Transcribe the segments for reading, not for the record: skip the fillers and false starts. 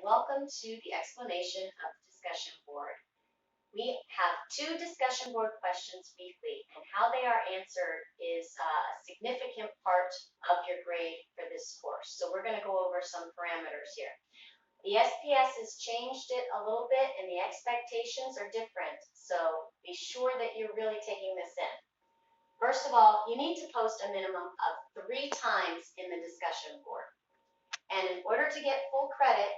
welcome to the explanation of the discussion board. We have two discussion board questions weekly, and how they are answered is a significant part of your grade for this course. So we're going to go over some parameters here. The SPS has changed it a little bit, and the expectations are different, so be sure that you're really taking this in. First of all, you need to post a minimum of 3 times in the discussion board. And in order to get full credit,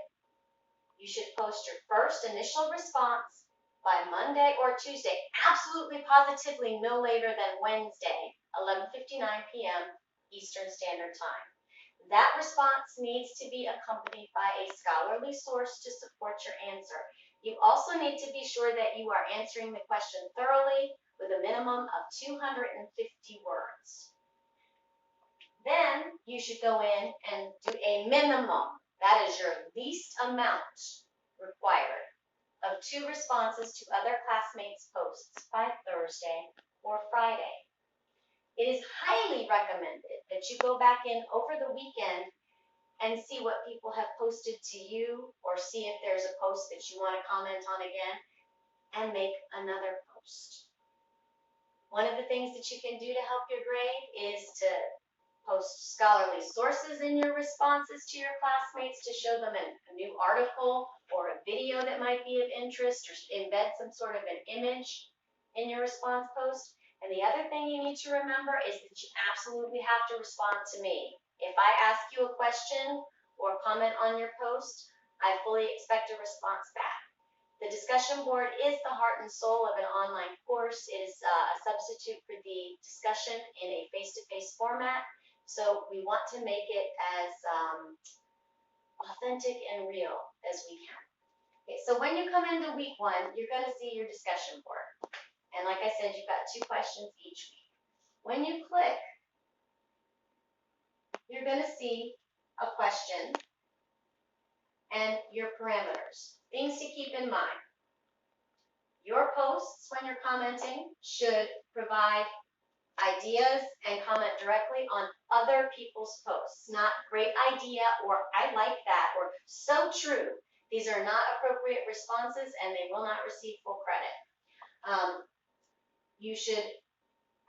you should post your first initial response by Monday or Tuesday, absolutely positively no later than Wednesday, 11:59 p.m. Eastern Standard Time. That response needs to be accompanied by a scholarly source to support your answer. You also need to be sure that you are answering the question thoroughly with a minimum of 250 words. Then you should go in and do a minimum, that is your least amount required, of 2 responses to other classmates' posts by Thursday or Friday. It is highly recommended that you go back in over the weekend and see what people have posted to you, or see if there's a post that you want to comment on again, and make another post. One of the things that you can do to help your grade is to post scholarly sources in your responses to your classmates to show them a new article or a video that might be of interest, or embed some sort of an image in your response post. And the other thing you need to remember is that you absolutely have to respond to me. If I ask you a question or comment on your post, I fully expect a response back. The discussion board is the heart and soul of an online course. It is a substitute for the discussion in a face-to-face format. So we want to make it as authentic and real as we can. Okay, so when you come into week 1, you're going to see your discussion board. And like I said, you've got 2 questions each week. When you click, you're going to see a question and your parameters. Things to keep in mind. Your posts, when you're commenting, should provide ideas and comment directly on other people's posts. Not great idea, or I like that, or so true. These are not appropriate responses, and they will not receive full credit. You should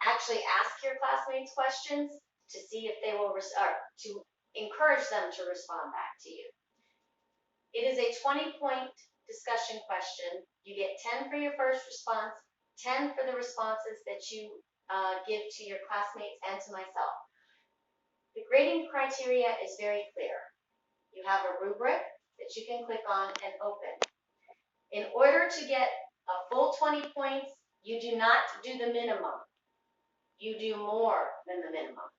actually ask your classmates questions to see if they will, or to encourage them to respond back to you. It is a 20-point discussion question. You get 10 for your first response, 10 for the responses that you give to your classmates and to myself. The grading criteria is very clear. You have a rubric that you can click on and open. In order to get a full 20 points, you do not do the minimum. You do more than the minimum.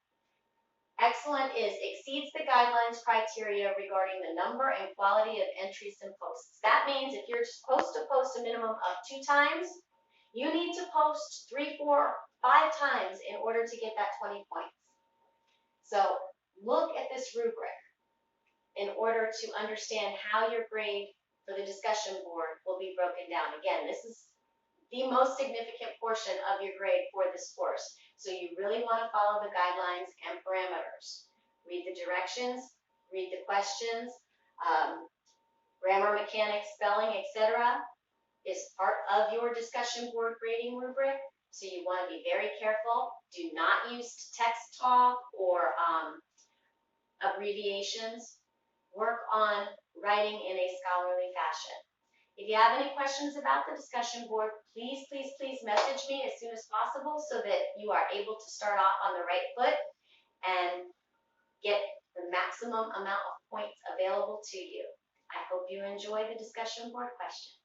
Excellent is exceeds the guidelines criteria regarding the number and quality of entries and posts. That means if you're supposed to post a minimum of 2 times, you need to post 3, 4, 5 times in order to get that 20 points. So look at this rubric in order to understand how your grade for the discussion board will be broken down. Again, this is the most significant portion of your grade for this course. So you really want to follow the guidelines and parameters. Read the directions, read the questions, grammar, mechanics, spelling, etc. is part of your discussion board grading rubric. So you want to be very careful. Do not use text talk or abbreviations. Work on writing in a scholarly fashion. If you have any questions about the discussion board, please message me as soon as possible so that you are able to start off on the right foot and get the maximum amount of points available to you. I hope you enjoy the discussion board questions.